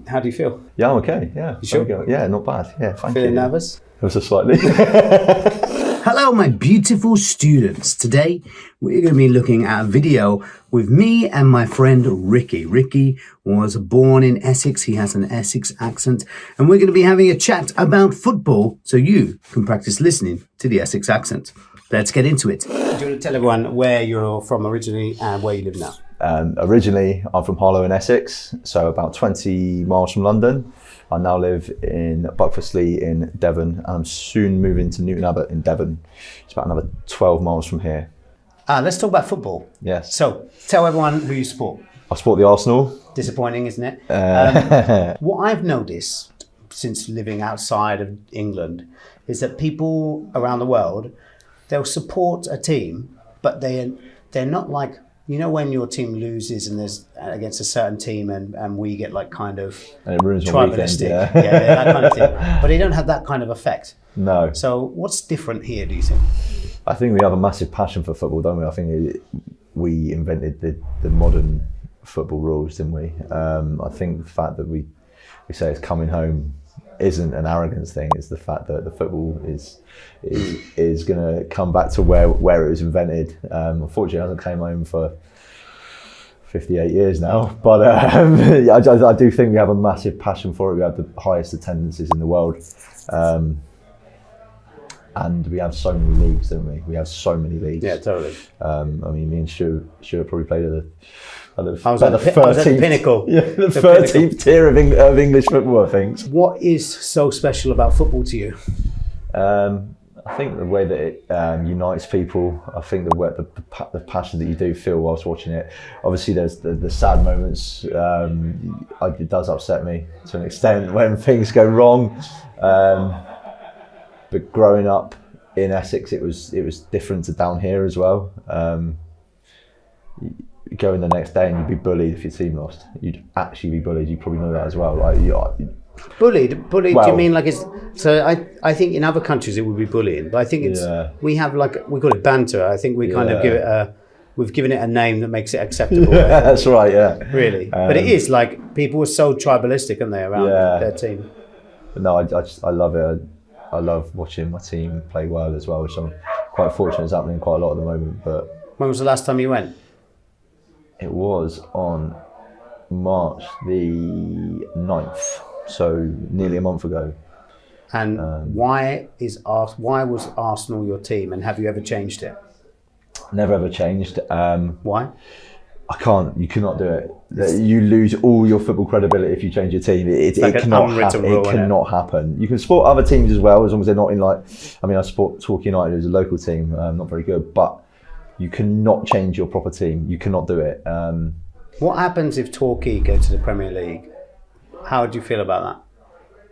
How do you feel? Yeah, I'm okay. Yeah. You sure? Yeah, not bad. Yeah, thank you. Feeling nervous? It was a slightly. Hello, my beautiful students. Today, we're going to be looking at a video with me and my friend Ricky. Ricky was born in Essex. He has an Essex accent. And we're going to be having a chat about football so you can practice listening to the Essex accent. Let's get into it. Do you want to tell everyone where you're from originally and where you live now? Originally, I'm from Harlow in Essex, so about 20 miles from London. I now live in Buckfastleigh in Devon, and I'm soon moving to Newton Abbot in Devon. It's about another 12 miles from here. Let's talk about football. Yes. So, tell everyone who you support. I support the Arsenal. Disappointing, isn't it? What I've noticed since living outside of England is that people around the world, they'll support a team, but they're not like, you know, when your team loses and there's against a certain team and we get like kind of and it ruins my weekend, tribalistic, yeah, that kind of thing. But they don't have that kind of effect. No. So what's different here, do you think? I think we have a massive passion for football, don't we? I think we invented the modern football rules, didn't we? I think the fact that we say it's coming home isn't an arrogance thing. It's the fact that the football is going to come back to where it was invented. Unfortunately, it hasn't came home for 58 years now. But yeah, I do think we have a massive passion for it. We have the highest attendances in the world. And we have so many leagues, don't we? We have so many leagues. Yeah, totally. I mean, me and Stuart probably played at I was at the pinnacle. Yeah, the 13th tier of English football, I think. What is so special about football to you? I think the way that it unites people. I think the passion that you do feel whilst watching it. Obviously, there's the sad moments. It does upset me to an extent when things go wrong. But growing up in Essex, it was different to down here as well. You go in the next day and you'd be bullied if your team lost. You'd actually be bullied. You probably know that as well. Like bullied. Well, do you mean like it's? So I think in other countries it would be bullying, but I think it's we call it banter. I think we kind of we've given it a name that makes it acceptable. That's right. Yeah. Really, but it is like people were so tribalistic, aren't they, around their team? But no, I love it. I love watching my team play well as well, which I'm quite fortunate is happening quite a lot at the moment. But when was the last time you went? It was on March the 9th, so nearly a month ago. And why was Arsenal your team, and have you ever changed it? Never ever changed. Why? You cannot do it. You lose all your football credibility if you change your team. It cannot happen. It cannot happen. You can support other teams as well, as long as they're not in I support Torquay United as a local team, not very good, but you cannot change your proper team. You cannot do it. What happens if Torquay go to the Premier League? How do you feel about that?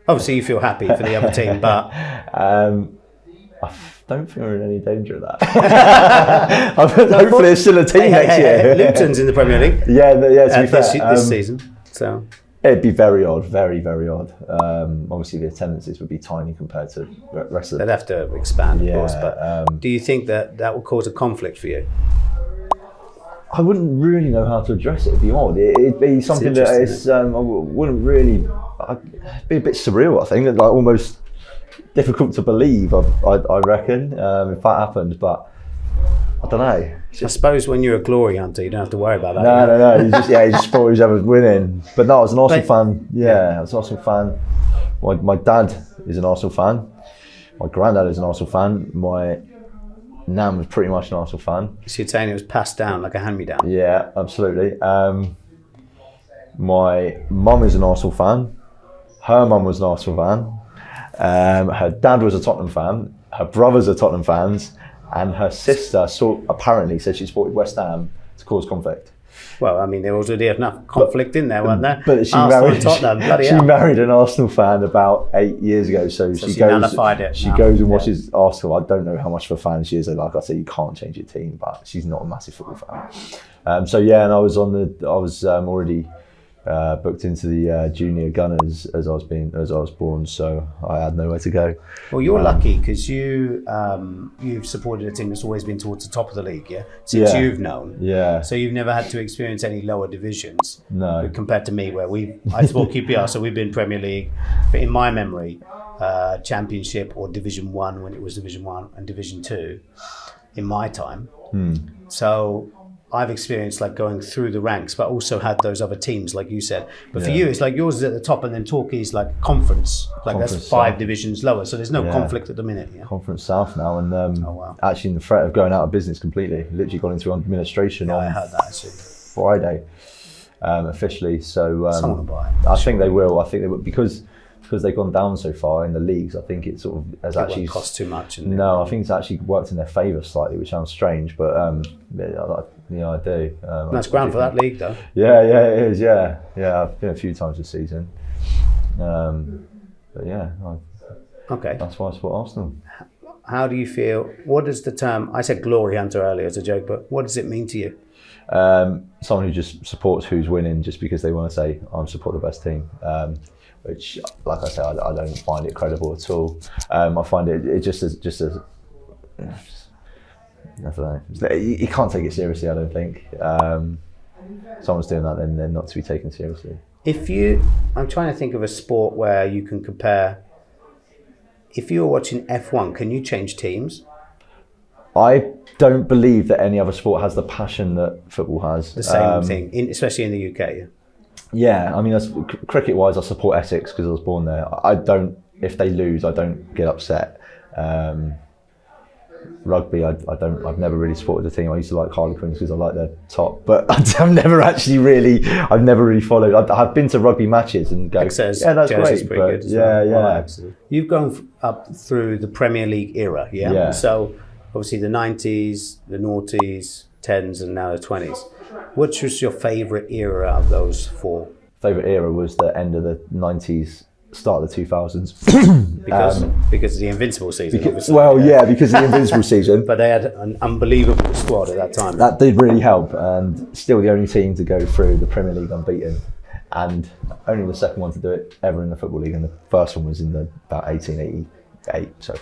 Obviously, you feel happy for the other team, but I don't think we're in any danger of that. Hopefully, it's still a team next year. Luton's in the Premier League. Yeah. To be fair, this season. So it'd be very odd, very, very odd. Obviously, the attendances would be tiny compared to the rest of They'd have to expand, of course. But do you think that will cause a conflict for you? I wouldn't really know how to address it. It'd be odd. It'd be something that is. I wouldn't really. It'd be a bit surreal. I think, like almost difficult to believe. I reckon if that happened, but I don't know. I suppose when you're a glory hunter, you don't have to worry about that. No. You just thought he was ever winning. But no, I was an Arsenal fan. Yeah, I was an Arsenal fan. My dad is an Arsenal fan. My granddad is an Arsenal fan. My nan was pretty much an Arsenal fan. So you're saying it was passed down like a hand-me-down? Yeah, absolutely. My mum is an Arsenal fan. Her mum was an Arsenal fan. Her dad was a Tottenham fan. Her brothers are Tottenham fans. And her sister apparently said she supported West Ham to cause conflict. Well, I mean, there was already enough conflict in there, wasn't there? But she married an Arsenal fan about 8 years ago, so she nullified it. She goes and watches Arsenal. I don't know how much of a fan she is. Like I said, you can't change your team, but she's not a massive football fan. And I was already booked into the junior gunners as I was born, so I had nowhere to go. Well, you're lucky because you've supported a team that's always been towards the top of the league, since you've known. Yeah. So you've never had to experience any lower divisions. No. Compared to me, where I support QPR, so we've been Premier League. But in my memory, Championship or Division 1 when it was Division 1 and Division 2 in my time. So I've experienced like going through the ranks, but also had those other teams, like you said. But for you, it's like yours is at the top, and then Torquay's like conference. Like that's 5 divisions lower, so there's no conflict at the minute. Yeah? Conference South now, and actually in the threat of going out of business completely. Literally gone into administration on I heard that actually. Friday, officially. So someone will buy it. I think they will. I think they will because they've gone down so far in the leagues. I think it sort of has actually cost too much. No, I think it's actually worked in their favour slightly, which sounds strange, but I do. That's ground for that league, though. Yeah, it is. Yeah, I've been a few times this season. But yeah, okay. That's why I support Arsenal. How do you feel? What does the term? I said glory hunter earlier as a joke, but what does it mean to you? Someone who just supports who's winning, just because they want to say I support the best team. Which, like I say, I don't find it credible at all. I find it just as I don't know. You can't take it seriously. I don't think. Someone's doing that, then they're not to be taken seriously. I'm trying to think of a sport where you can compare. If you're watching F1, can you change teams? I don't believe that any other sport has the passion that football has. The same thing, especially in the UK. Yeah, I mean, cricket-wise, I support Essex because I was born there. I don't. If they lose, I don't get upset. Rugby, I've never really supported the team. I used to like Harlequins because I like their top, but I've never really followed. I've been to rugby matches and go, Exeter's yeah, that's jersey's great. Pretty But good yeah. You've gone up through the Premier League era, yeah. So obviously the 90s, the noughties, 10s, and now the 20s. Which was your favourite era of those 4? Favourite era was the end of the 90s, start of the 2000s. because of the Invincible season, obviously. Because of the Invincible season. But they had an unbelievable squad at that time. That did really help, and still the only team to go through the Premier League unbeaten, and only the second one to do it ever in the Football League, and the first one was in about 1888. So,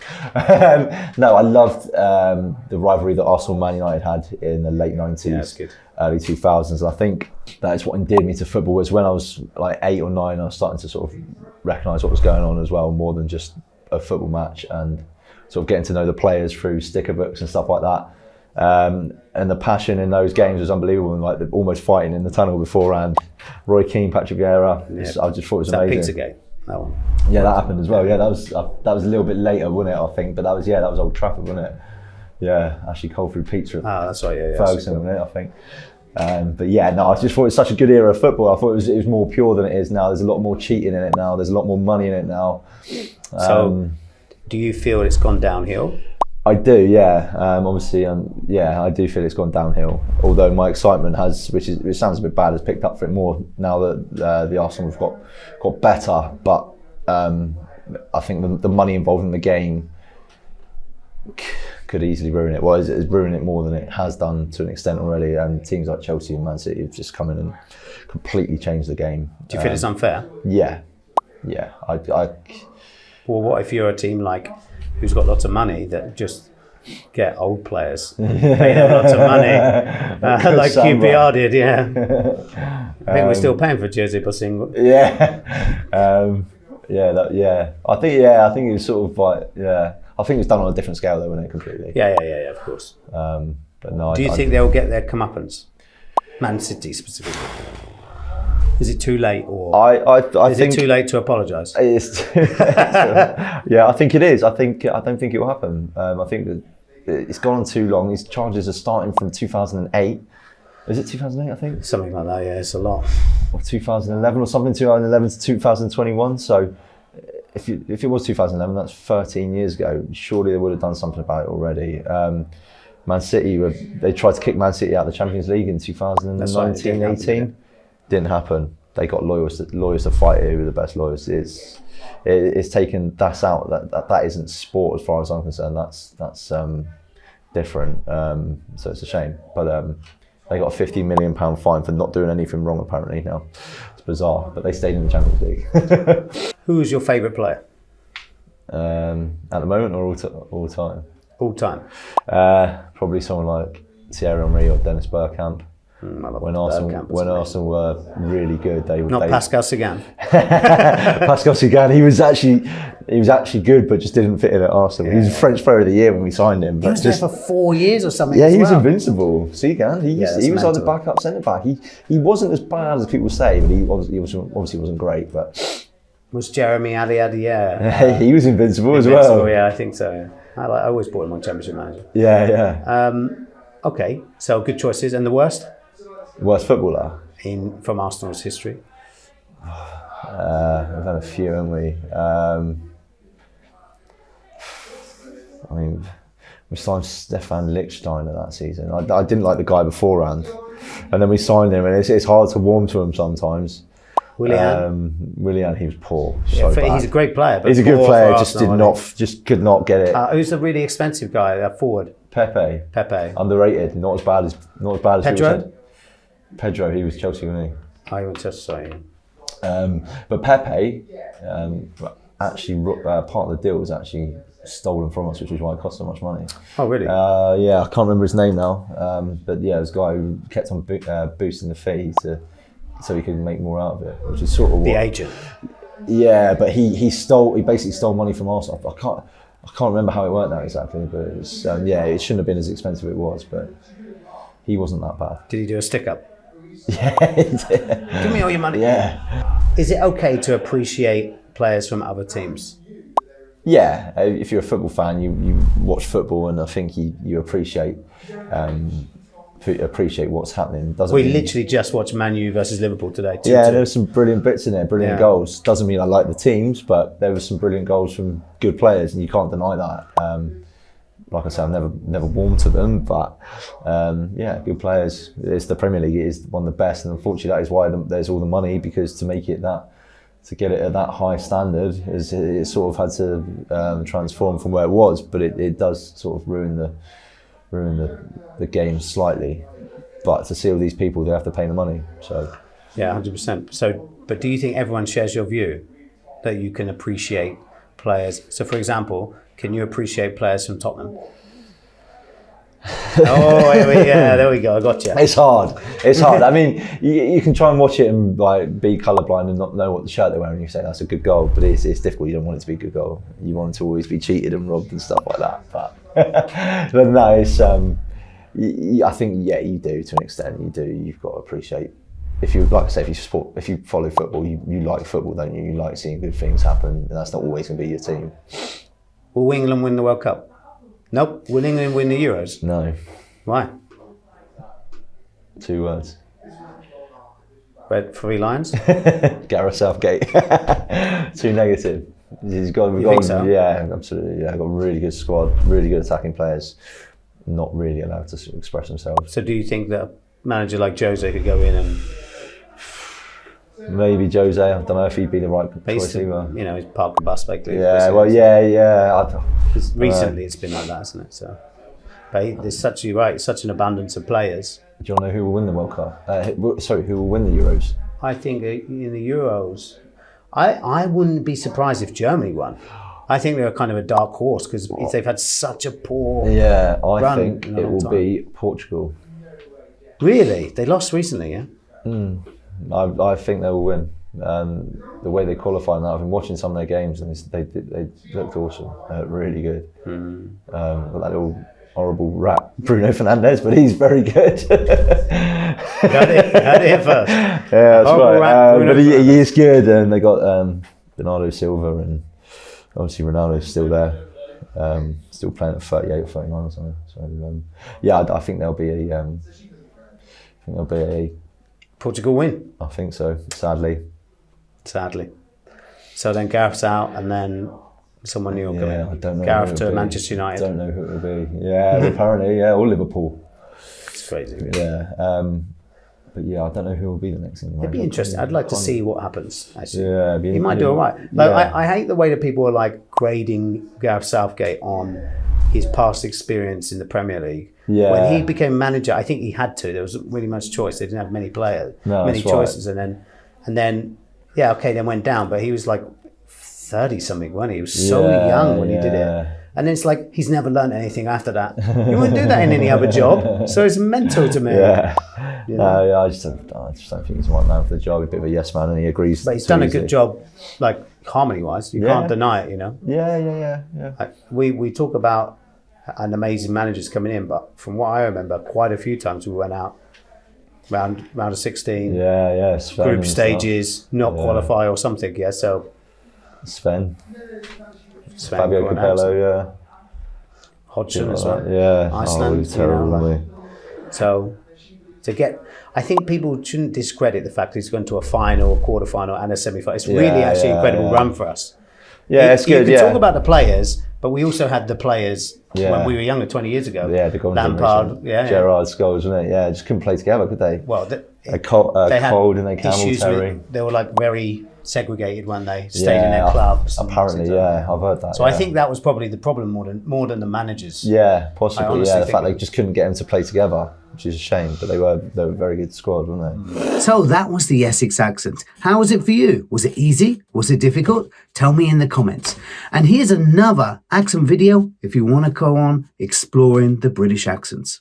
no, I loved the rivalry that Arsenal and Man United had in the late 90s, early 2000s. And I think that is what endeared me to football. Was when I was like 8 or 9, I was starting to sort of recognise what was going on as well, more than just a football match, and sort of getting to know the players through sticker books and stuff like that. And the passion in those games was unbelievable, and like almost fighting in the tunnel beforehand. Roy Keane, Patrick Vieira, I just thought it was amazing. That Pizzagate, that one. Yeah, that happened as well. Yeah, that was a little bit later, wasn't it? I think, but that was Old Trafford, wasn't it? Yeah, actually cold through pizza. That's right. Yeah. Ferguson, wasn't it? I think. But yeah, no, I just thought it was such a good era of football. I thought it was more pure than it is now. There's a lot more cheating in it now. There's a lot more money in it now. So, do you feel it's gone downhill? I do, yeah. Obviously, I do feel it's gone downhill. Although my excitement which sounds a bit bad, has picked up for it more now that the Arsenal have got better. But I think the money involved in the game could easily ruin it. Well, it's ruined it more than it has done to an extent already. And teams like Chelsea and Man City have just come in and completely changed the game. Do you feel it's unfair? Yeah. Well, what if you're a team who's got lots of money that just get old players, pay them lots of money, like QPR did? Yeah. I think we're still paying for Jersey Bossing. Yeah. I think it was sort of like I think it was done on a different scale though, wasn't it? Completely. Yeah, of course. But no. Do you think they'll get their comeuppance? Man City specifically. Is it too late, or is it too late to apologise? Yeah, I think it is. I don't think it will happen. I think that it's gone on too long. These charges are starting from 2008. Is it 2008? I think something like that. Yeah, it's a lot. Or 2011 or something. 2011 to 2021. So if it was 2011, that's 13 years ago. Surely they would have done something about it already. Man City, they tried to kick Man City out of the Champions League in 2019, 18. Didn't happen. They got lawyers to fight it with the best lawyers. It's taken that's out. That isn't sport as far as I'm concerned. That's different. So it's a shame. But They got a £50 million fine for not doing anything wrong, apparently. Now, it's bizarre, but they stayed in the Champions League. Who is your favourite player? At the moment or all time? All time. Probably someone like Thierry Henry or Dennis Bergkamp. When Arsenal were really good, Pascal Sagan. Pascal Sagan, he was actually good, but just didn't fit in at Arsenal. Yeah. He was French Player of the Year when we signed him. He was there for 4 years or something. Yeah, he was invincible. Sagan, he was like the backup centre back. He wasn't as bad as people say, but he obviously wasn't great. But was Jeremy Adiadier? He was invincible as well. Yeah, I think so. I always bought him on Championship Manager. Yeah. Okay, so good choices. And the worst? Worst footballer from Arsenal's history. We've had a few, haven't we? I mean, we signed Stefan Lichtsteiner that season. I didn't like the guy beforehand, and then we signed him, and it's hard to warm to him sometimes. Willian, he was poor. So bad. He's a great player. But he's a good player. Just could not get it. Who's the really expensive guy? Forward. Pepe. Underrated. Not as bad as Pedro. Pedro, he was Chelsea, wasn't he? I went to sorry. But Pepe, actually, part of the deal was actually stolen from us, which is why it cost so much money. Oh, really? Yeah, I can't remember his name now. But yeah, this guy who kept on boosting the fee so he could make more out of it, which is sort of the agent. Yeah, but he basically stole money from Arsenal. I can't remember how it worked out exactly, but it was, it shouldn't have been as expensive as it was, but he wasn't that bad. Did he do a stick up? Yeah. Give me all your money. Yeah. Is it okay to appreciate players from other teams? Yeah, if you're a football fan, you watch football, and I think you appreciate what's happening. We literally just watched Man U versus Liverpool today. 2-2. Yeah, there were some brilliant bits in there, brilliant goals. Doesn't mean I like the teams, but there were some brilliant goals from good players, and you can't deny that. Like I said, I've never warmed to them, but good players. It's the Premier League. It is one of the best, and unfortunately, that is why there's all the money, because to get it at that high standard, it sort of had to transform from where it was, but it does sort of ruin the game slightly. But to see all these people, they have to pay the money. So yeah, 100%. So, but do you think everyone shares your view that you can appreciate players? So, for example, can you appreciate players from Tottenham? Yeah, there we go. I got you. It's hard. I mean, you can try and watch it and like be colourblind and not know what the shirt they're wearing. You say that's a good goal, but it's difficult. You don't want it to be a good goal. You want it to always be cheated and robbed and stuff like that. But no, it's. I think you do to an extent. You do. You've got to appreciate. If you follow football, you like football, don't you? You like seeing good things happen, and that's not always going to be your team. Will England win the World Cup? Nope. Will England win the Euros? No. Why? 2 words. Red 3 lines? Gareth Southgate. Too negative. Think so? Yeah, absolutely. Yeah, got a really good squad, really good attacking players, not really allowed to express themselves. So do you think that a manager like Jose could go in and... Maybe Jose, I don't know if he'd be the right choice either. He's parked the bus basically. Yeah, well, yeah. Recently it's been like that, hasn't it? So, but there's such an abundance of players. Do you want to know who will win the World Cup? Who will win the Euros? I think in the Euros, I wouldn't be surprised if Germany won. I think they're kind of a dark horse because they've had such a poor I think it will be Portugal. Really? They lost recently, yeah? I think they will win. The way they qualified now, I've been watching some of their games and they looked awesome. They looked really good. Got that little horrible rat, Bruno Fernandes, but he's very good. Heard it here first. Yeah, that's right. But he is good, and they got Bernardo Silva, and obviously Ronaldo's still there, still playing at 38 or 39 or something. So I think there'll be a Portugal win. I think so. Sadly. So then Gareth's out, and then someone new will come in. I don't know. Gareth to Manchester United. I don't know who it will be. Yeah, apparently, or Liverpool. It's crazy. Really. Yeah. But I don't know who will be the next thing. It'd be interesting. I'd like to see what happens. Actually. Yeah, he might do all right. I hate the way that people are like grading Gareth Southgate on his past experience in the Premier League. Yeah. When he became manager, I think he had to. There wasn't really much choice. They didn't have many players, many choices, right. and then yeah, okay, then went down. But he was like 30 something, wasn't he? He was so young when he did it. And then it's like he's never learned anything after that. You wouldn't do that in any other job. So it's mental to me. Yeah. You know? No, I just don't think he's the right man for the job. He's a bit of a yes man, and he agrees. But he's done a good job, like harmony-wise. You can't deny it, you know. Yeah. Like, we talk about an amazing managers coming in, but from what I remember, quite a few times we went out round of 16. Yeah. Sven Group stages, not qualify or something. Yeah. So Sven Fabio Capello, Hodgson as well. Yeah. Iceland. Terrible. So to get, I think people shouldn't discredit the fact that he's gone to a final, a quarter-final and a semi-final. It's really actually an incredible run for us. Yeah, it's good. You can talk about the players, but we also had the players when we were younger, 20 years ago. Yeah, the golden Lampard, Gerrard, Scholes, wasn't it? Yeah, just couldn't play together, could they? Well, they cold and they Campbell Terry. They were like very segregated when they stayed in their clubs. Apparently, I've heard that. So I think that was probably the problem more than the managers. Yeah, possibly. Yeah, the fact they just couldn't get them to play together, which is a shame. But they were a very good squad, weren't they? So that was the Essex accent. How was it for you? Was it easy? Was it difficult? Tell me in the comments. And here's another accent video if you want to go on exploring the British accents.